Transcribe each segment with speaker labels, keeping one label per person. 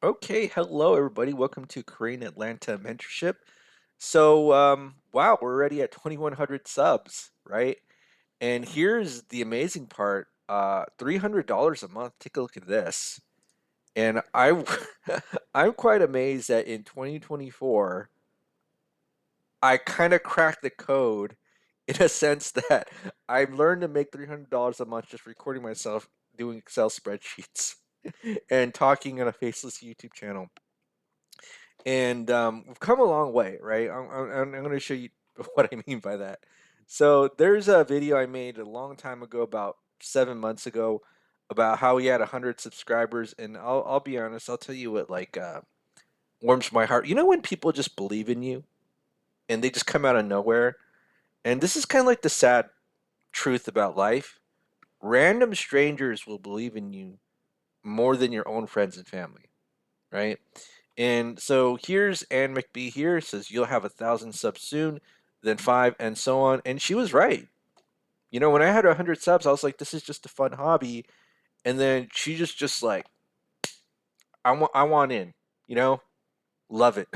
Speaker 1: Okay, hello everybody. Welcome to Korean Atlanta Mentorship. Wow, we're already at 2,100 subs, right? And here's the amazing part, $300 a month. Take a look at this. And I'm quite amazed that in 2024, I kind of cracked the code in a sense that I've learned to make $300 a month just recording myself doing Excel spreadsheets and talking on a faceless YouTube channel. And we've come a long way, right? I'm going to show you what I mean by that. So there's a video I made a long time ago, about 7 months ago, about how we had 100 subscribers, and I'll be honest, I'll tell you what warms my heart. You know when people just believe in you and they just come out of nowhere, and this is kind of like the sad truth about life. Random strangers will believe in you more than your own friends and family, right? And so here's Ann McBee here says you'll have 1,000 subs soon, then five, and so on. And she was right. You know, when I had 100 subs, I was like, this is just a fun hobby. And then she just like, I want in. You know, love it.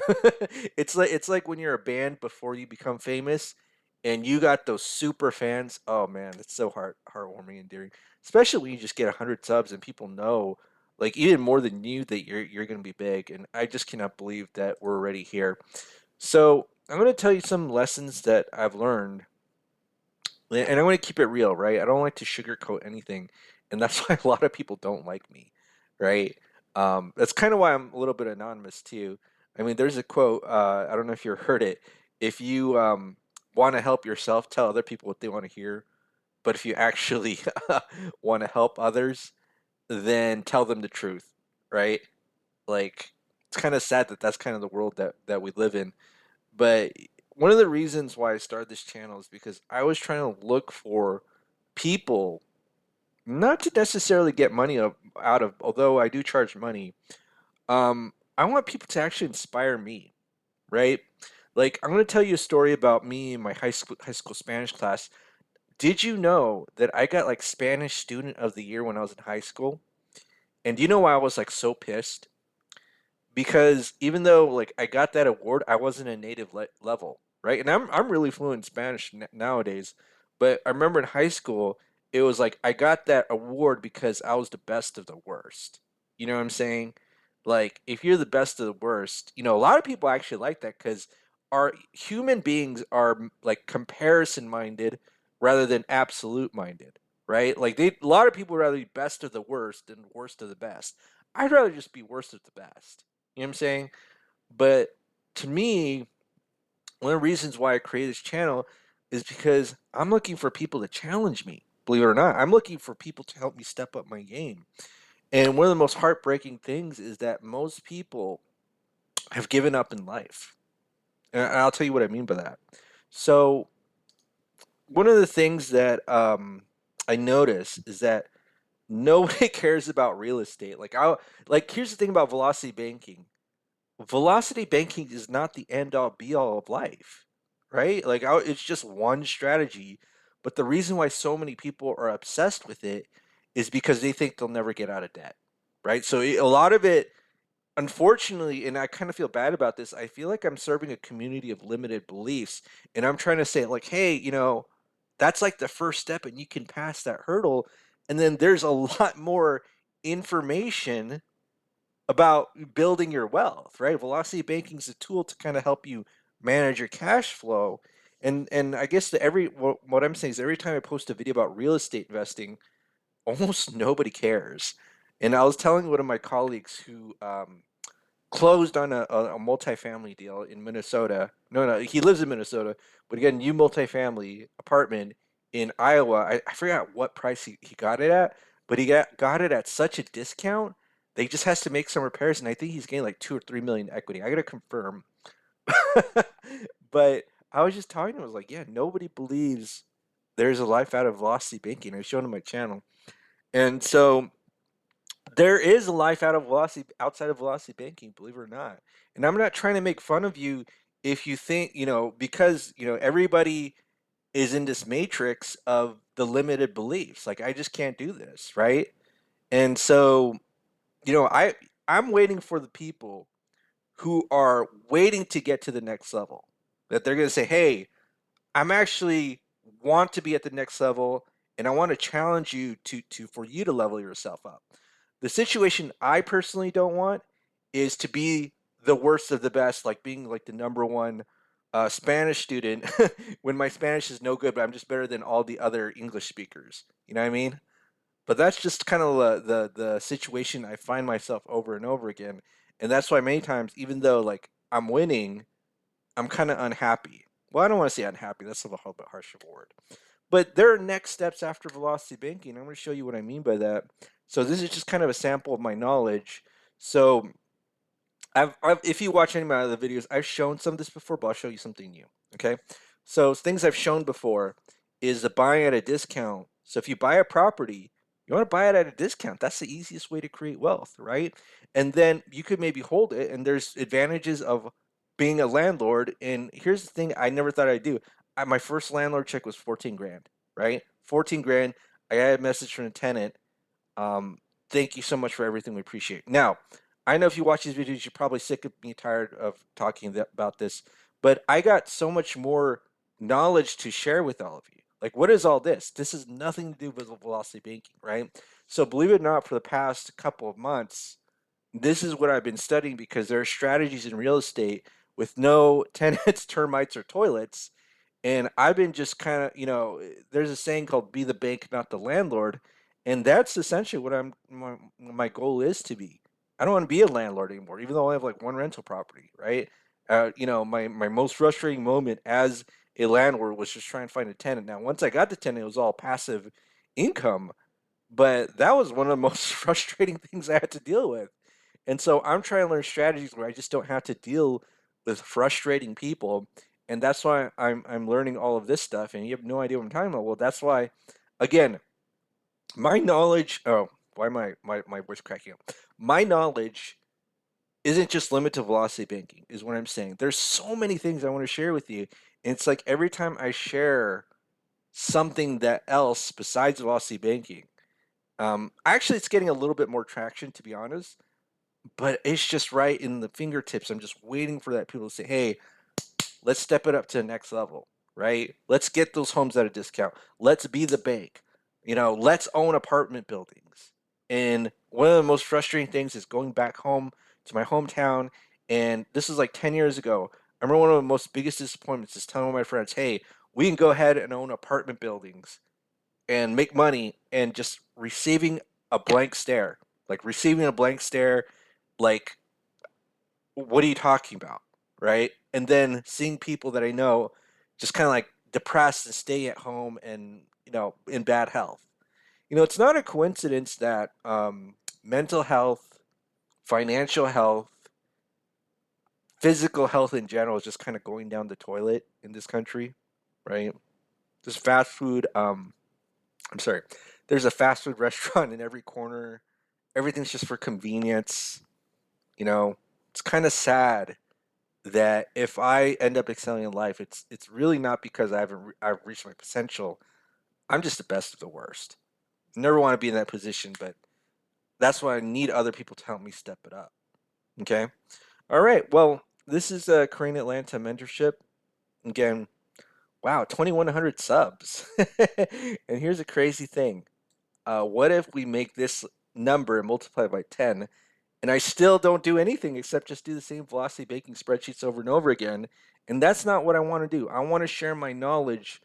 Speaker 1: It's like when you're a band before you become famous, and you got those super fans. Oh man, it's so heartwarming and endearing. Especially when you just get 100 subs and people know, like even more than you, that you're gonna be big. And I just cannot believe that we're already here. So I'm gonna tell you some lessons that I've learned, and I want to keep it real, right? I don't like to sugarcoat anything, and that's why a lot of people don't like me, right? That's kind of why I'm a little bit anonymous too. I mean, there's a quote. I don't know if you heard it. If you want to help yourself, tell other people what they want to hear. But if you actually want to help others, then tell them the truth, right? Like, it's kind of sad that that's kind of the world that we live in. But one of the reasons why I started this channel is because I was trying to look for people, not to necessarily get money out of, although I do charge money. I want people to actually inspire me, right? Like, I'm going to tell you a story about me in my high school Spanish class. Did you know that I got like Spanish Student of the Year when I was in high school? And do you know why I was like so pissed? Because even though like I got that award, I wasn't a native level, right? And I'm really fluent in Spanish nowadays, but I remember in high school it was like I got that award because I was the best of the worst. You know what I'm saying? Like if you're the best of the worst, a lot of people actually like that because our human beings are like comparison minded rather than absolute minded, right? Like a lot of people would rather be best of the worst than worst of the best. I'd rather just be worst of the best. You know what I'm saying? But to me, one of the reasons why I created this channel is because I'm looking for people to challenge me. Believe it or not, I'm looking for people to help me step up my game. And one of the most heartbreaking things is that most people have given up in life. And I'll tell you what I mean by that. So, one of the things that I notice is that nobody cares about real estate. Here's the thing about velocity banking. Velocity banking is not the end all be all of life, right? It's just one strategy. But the reason why so many people are obsessed with it is because they think they'll never get out of debt, right? So a lot of it, unfortunately, and I kind of feel bad about this, I feel like I'm serving a community of limited beliefs. And I'm trying to say, like, hey, that's like the first step and you can pass that hurdle. And then there's a lot more information about building your wealth, right? Velocity banking is a tool to kind of help you manage your cash flow. And I guess what I'm saying is every time I post a video about real estate investing, almost nobody cares. And I was telling one of my colleagues who closed on a multifamily deal in Minnesota. No, he lives in Minnesota, but again, new multifamily apartment in Iowa. I forgot what price he got it at, but he got it at such a discount. They just has to make some repairs, and I think he's getting like 2 or 3 million equity. I gotta confirm. But I was just talking to him. I was like, yeah, nobody believes there's a life out of velocity banking. I showed him my channel, and so there is a life out of velocity outside of velocity banking, believe it or not. And I'm not trying to make fun of you if you think, because everybody is in this matrix of the limited beliefs. Like I just can't do this, right? And so, you know, I I'm waiting for the people who are waiting to get to the next level. That they're going to say, "Hey, I'm actually want to be at the next level, and I want to challenge you to for you to level yourself up." The situation I personally don't want is to be the worst of the best, like being like the number one Spanish student when my Spanish is no good, but I'm just better than all the other English speakers. You know what I mean? But that's just kind of the situation I find myself over and over again, and that's why many times, even though like I'm winning, I'm kind of unhappy. Well, I don't want to say unhappy. That's a little bit harsh of a word. But there are next steps after velocity banking. I'm going to show you what I mean by that. So this is just kind of a sample of my knowledge. So if you watch any of my other videos, I've shown some of this before, but I'll show you something new. Okay, so things I've shown before is the buying at a discount. So if you buy a property, you want to buy it at a discount. That's the easiest way to create wealth, right? And then you could maybe hold it, and there's advantages of being a landlord. And here's the thing: I never thought I'd do. My first landlord check was 14 grand, right? 14 grand. I got a message from the tenant. um, Thank you so much for everything. We appreciate it. Now, I know if you watch these videos, you're probably sick of me, tired of talking about this, but I got so much more knowledge to share with all of you. Like, what is all this? This has nothing to do with velocity banking, right? So, believe it or not, for the past couple of months, this is what I've been studying because there are strategies in real estate with no tenants, termites, or toilets. And I've been just kind of, there's a saying called "be the bank, not the landlord," and that's essentially what my goal is to be. I don't want to be a landlord anymore, even though I have like one rental property, right? My most frustrating moment as a landlord was just trying to find a tenant. Now, once I got the tenant, it was all passive income, but that was one of the most frustrating things I had to deal with. And so I'm trying to learn strategies where I just don't have to deal with frustrating people. And that's why I'm learning all of this stuff. And you have no idea what I'm talking about. Well, that's why, again, my knowledge. Oh, why am my voice cracking up? My knowledge isn't just limited to velocity banking, is what I'm saying. There's so many things I want to share with you. And it's like every time I share something that else besides velocity banking, actually, it's getting a little bit more traction, to be honest, but it's just right in the fingertips. I'm just waiting for that people to say, "Hey, let's step it up to the next level, right? Let's get those homes at a discount. Let's be the bank. Let's own apartment buildings." And one of the most frustrating things is going back home to my hometown, and this is like 10 years ago. I remember one of the most biggest disappointments is telling my friends, "Hey, we can go ahead and own apartment buildings and make money," and just receiving a blank stare. Like receiving a blank stare, like, what are you talking about? Right? And then seeing people that I know just kind of like depressed and staying at home and, in bad health. It's not a coincidence that mental health, financial health, physical health in general is just kind of going down the toilet in this country, right? There's fast food. I'm sorry. There's a fast food restaurant in every corner. Everything's just for convenience. You know, it's kind of sad that if I end up excelling in life, it's really not because I've reached my potential. I'm just the best of the worst. Never want to be in that position, but that's why I need other people to help me step it up. Okay. All right. Well, this is Korean Atlanta Mentorship. Again, wow, 2,100 subs. And here's a crazy thing. What if we make this number and multiply by 10, and I still don't do anything except just do the same velocity baking spreadsheets over and over again? And that's not what I want to do. I want to share my knowledge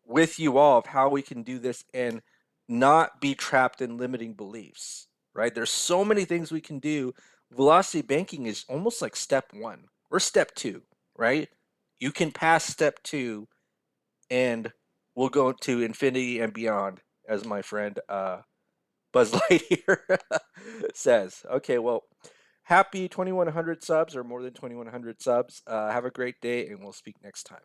Speaker 1: with you all of how we can do this and not be trapped in limiting beliefs, right? There's so many things we can do. Velocity banking is almost like step one or step two, right? You can pass step two and we'll go to infinity and beyond, as my friend Buzz Lightyear says. Okay, well, happy 2,100 subs or more than 2,100 subs. Have a great day, and we'll speak next time.